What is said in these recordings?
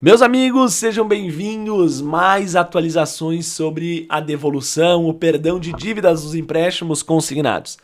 Meus amigos, sejam bem-vindos. Mais atualizações sobre a devolução, o perdão de dívidas dos empréstimos consignados.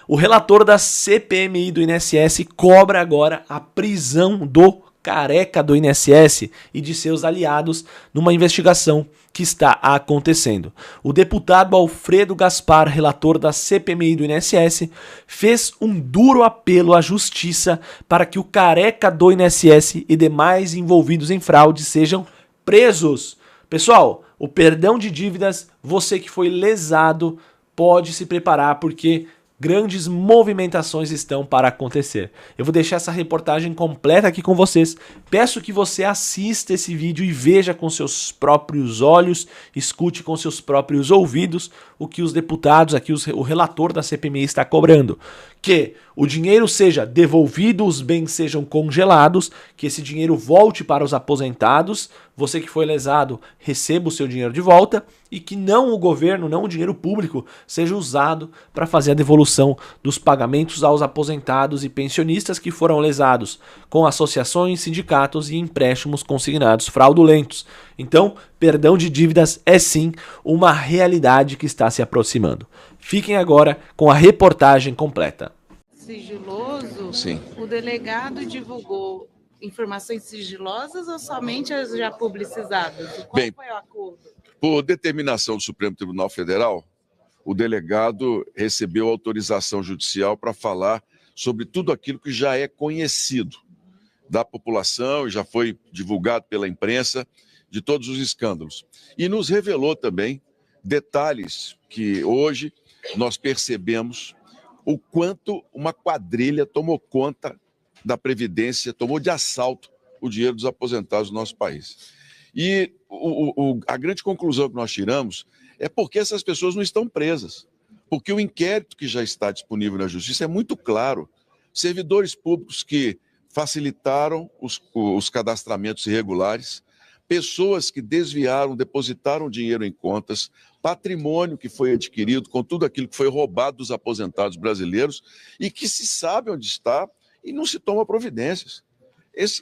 O relator da CPMI do INSS cobra agora a prisão do careca do INSS e de seus aliados numa investigação que está acontecendo. O deputado Alfredo Gaspar, relator da CPMI do INSS, fez um duro apelo à justiça para que o careca do INSS e demais envolvidos em fraude sejam presos. Pessoal, o perdão de dívidas, você que foi lesado, pode se preparar porque grandes movimentações estão para acontecer. Eu vou deixar essa reportagem completa aqui com vocês. Peço que você assista esse vídeo e veja com seus próprios olhos, escute com seus próprios ouvidos o que os deputados, aqui o relator da CPMI está cobrando. Que o dinheiro seja devolvido, os bens sejam congelados, que esse dinheiro volte para os aposentados, você que foi lesado receba o seu dinheiro de volta e que não o governo, não o dinheiro público seja usado para fazer a devolução dos pagamentos aos aposentados e pensionistas que foram lesados com associações, sindicatos e empréstimos consignados fraudulentos. Então, perdão de dívidas é sim uma realidade que está se aproximando. Fiquem agora com a reportagem completa. Sigiloso? Sim. O delegado divulgou informações sigilosas ou somente as já publicizadas? Qual Bem, foi o acordo? Por determinação do Supremo Tribunal Federal, o delegado recebeu autorização judicial para falar sobre tudo aquilo que já é conhecido da população e já foi divulgado pela imprensa de todos os escândalos. E nos revelou também detalhes que hoje nós percebemos o quanto uma quadrilha tomou conta da Previdência, tomou de assalto o dinheiro dos aposentados do nosso país. E a grande conclusão que nós tiramos é porque essas pessoas não estão presas. Porque o inquérito que já está disponível na Justiça é muito claro. Servidores públicos que facilitaram os cadastramentos irregulares, pessoas que desviaram, depositaram dinheiro em contas, patrimônio que foi adquirido com tudo aquilo que foi roubado dos aposentados brasileiros e que se sabe onde está e não se toma providências.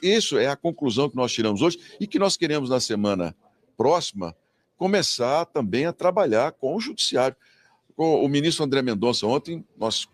Isso é a conclusão que nós tiramos hoje e que nós queremos, na semana próxima, começar também a trabalhar com o Judiciário. Com o ministro André Mendonça, ontem, nós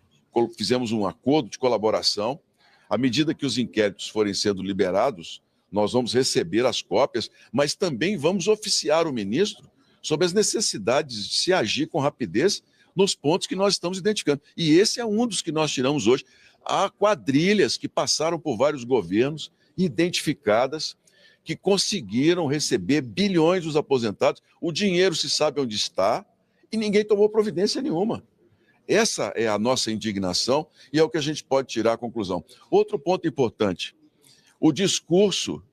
fizemos um acordo de colaboração. À medida que os inquéritos forem sendo liberados, nós vamos receber as cópias, mas também vamos oficiar o ministro sobre as necessidades de se agir com rapidez nos pontos que nós estamos identificando. E esse é um dos que nós tiramos hoje. Há quadrilhas que passaram por vários governos, identificadas, que conseguiram receber bilhões dos aposentados, o dinheiro se sabe onde está e ninguém tomou providência nenhuma. Essa é a nossa indignação e é o que a gente pode tirar a conclusão. Outro ponto importante, o discurso,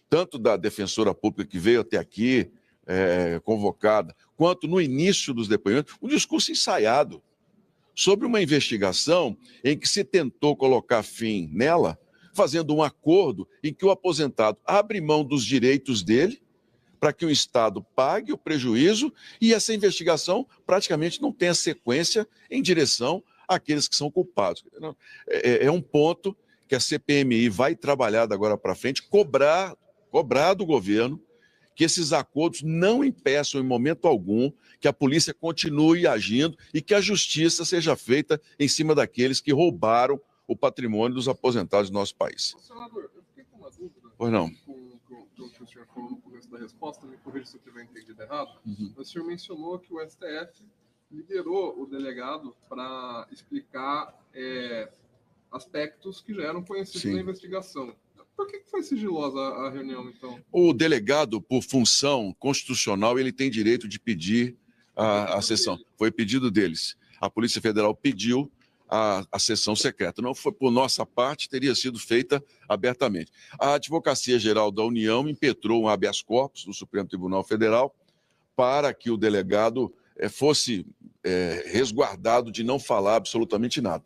tanto da defensora pública que veio até aqui, convocada, quanto no início dos depoimentos, um discurso ensaiado sobre uma investigação em que se tentou colocar fim nela, fazendo um acordo em que o aposentado abre mão dos direitos dele para que o Estado pague o prejuízo e essa investigação praticamente não tenha sequência em direção àqueles que são culpados. É um ponto que a CPMI vai trabalhar da agora para frente, cobrar do governo que esses acordos não impeçam em momento algum que a polícia continue agindo e que a justiça seja feita em cima daqueles que roubaram o patrimônio dos aposentados do nosso país. Senador, eu fiquei com uma dúvida. Pois não. Com o que o senhor falou no começo da resposta, me corrija se eu tiver entendido errado. O senhor mencionou que o STF liberou o delegado para explicar aspectos que já eram conhecidos Sim. na investigação. Por que foi sigilosa a reunião, então? O delegado, por função constitucional, ele tem direito de pedir a sessão. Foi pedido deles. A Polícia Federal pediu a sessão secreta. Não foi por nossa parte, teria sido feita abertamente. A Advocacia Geral da União impetrou um habeas corpus no Supremo Tribunal Federal para que o delegado fosse resguardado de não falar absolutamente nada.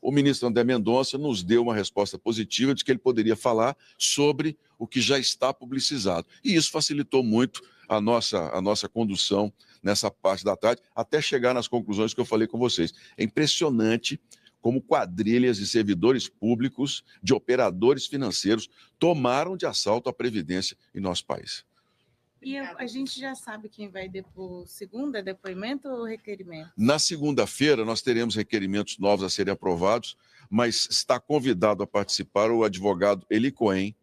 O ministro André Mendonça nos deu uma resposta positiva de que ele poderia falar sobre o que já está publicizado. E isso facilitou muito a nossa condução nessa parte da tarde, até chegar nas conclusões que eu falei com vocês. É impressionante como quadrilhas de servidores públicos, de operadores financeiros, tomaram de assalto a Previdência em nosso país. E a gente já sabe quem vai depor segunda, depoimento ou requerimento? Na segunda-feira, nós teremos requerimentos novos a serem aprovados, mas está convidado a participar o advogado Eli Cohen,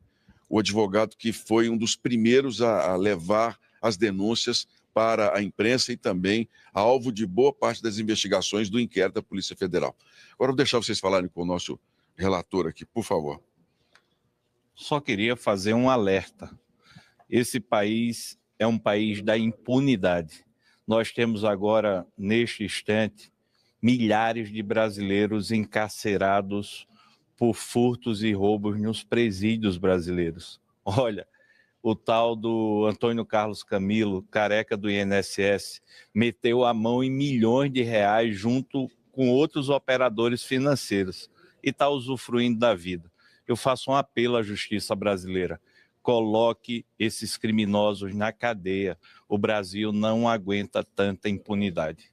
o advogado que foi um dos primeiros a levar as denúncias para a imprensa e também alvo de boa parte das investigações do inquérito da Polícia Federal. Agora, vou deixar vocês falarem com o nosso relator aqui, por favor. Só queria fazer um alerta. Esse país é um país da impunidade. Nós temos agora, neste instante, milhares de brasileiros encarcerados por furtos e roubos nos presídios brasileiros. Olha, o tal do Antônio Carlos Camilo, careca do INSS, meteu a mão em milhões de reais junto com outros operadores financeiros e está usufruindo da vida. Eu faço um apelo à justiça brasileira. Coloque esses criminosos na cadeia. O Brasil não aguenta tanta impunidade.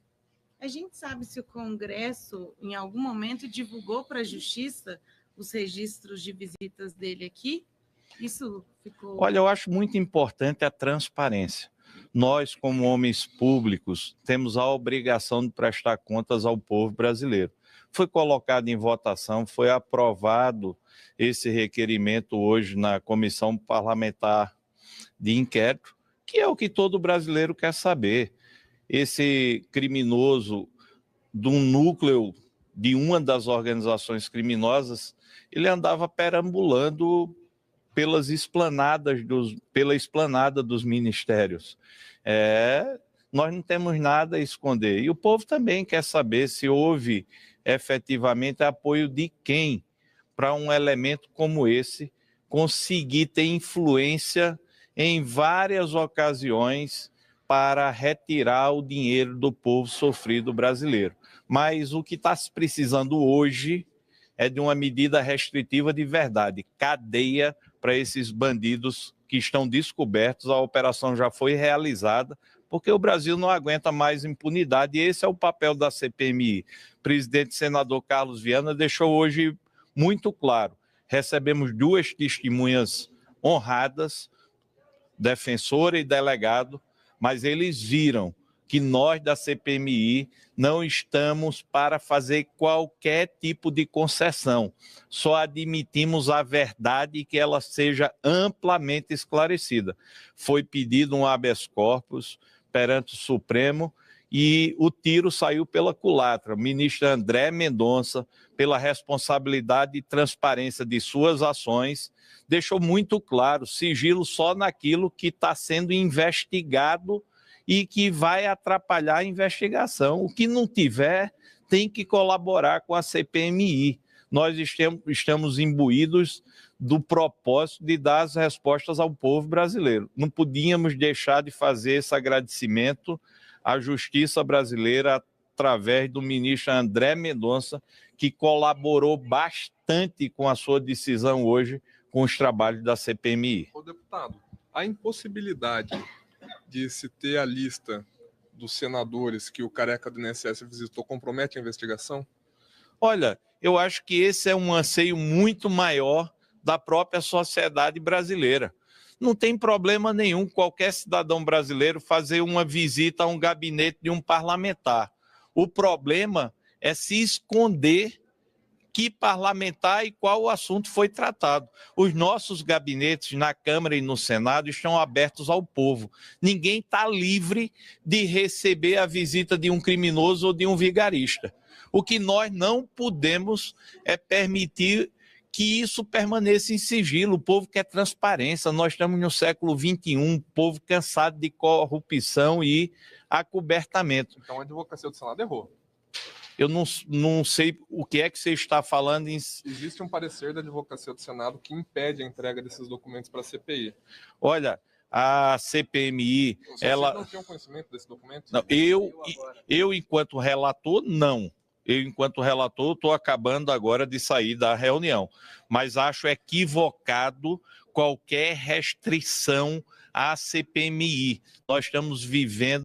A gente sabe se o Congresso, em algum momento, divulgou para a Justiça os registros de visitas dele aqui? Isso ficou... Olha, eu acho muito importante a transparência. Nós, como homens públicos, temos a obrigação de prestar contas ao povo brasileiro. Foi colocado em votação, foi aprovado esse requerimento hoje na Comissão Parlamentar de Inquérito, que é o que todo brasileiro quer saber. Esse criminoso de um núcleo de uma das organizações criminosas, ele andava perambulando pela esplanada dos ministérios. Nós não temos nada a esconder. E o povo também quer saber se houve efetivamente apoio de quem para um elemento como esse conseguir ter influência em várias ocasiões para retirar o dinheiro do povo sofrido brasileiro. Mas o que está se precisando hoje é de uma medida restritiva de verdade, cadeia para esses bandidos que estão descobertos. A operação já foi realizada, porque o Brasil não aguenta mais impunidade, e esse é o papel da CPMI. O presidente senador Carlos Viana deixou hoje muito claro. Recebemos 2 testemunhas honradas, defensora e delegado, mas eles viram que nós da CPMI não estamos para fazer qualquer tipo de concessão. Só admitimos a verdade e que ela seja amplamente esclarecida. Foi pedido um habeas corpus perante o Supremo e o tiro saiu pela culatra. O ministro André Mendonça, pela responsabilidade e transparência de suas ações, deixou muito claro, sigilo só naquilo que está sendo investigado e que vai atrapalhar a investigação. O que não tiver tem que colaborar com a CPMI. Nós estamos imbuídos do propósito de dar as respostas ao povo brasileiro. Não podíamos deixar de fazer esse agradecimento à justiça brasileira através do ministro André Mendonça, que colaborou bastante com a sua decisão hoje com os trabalhos da CPMI. Ô, deputado, a impossibilidade de se ter a lista dos senadores que o careca do INSS visitou compromete a investigação? Olha, eu acho que esse é um anseio muito maior da própria sociedade brasileira. Não tem problema nenhum qualquer cidadão brasileiro fazer uma visita a um gabinete de um parlamentar. O problema é se esconder que parlamentar e qual o assunto foi tratado. Os nossos gabinetes na Câmara e no Senado estão abertos ao povo. Ninguém está livre de receber a visita de um criminoso ou de um vigarista. O que nós não podemos é permitir que isso permaneça em sigilo. O povo quer transparência. Nós estamos no século XXI, povo cansado de corrupção e acobertamento. Então a advocacia do Senado errou. Eu não sei o que é que você está falando. Existe um parecer da Advocacia do Senado que impede a entrega desses documentos para a CPI. Olha, a CPMI... Você não tem conhecimento desse documento? Não, eu, enquanto relator, não. Eu, enquanto relator, estou acabando agora de sair da reunião. Mas acho equivocado qualquer restrição à CPMI. Nós estamos vivendo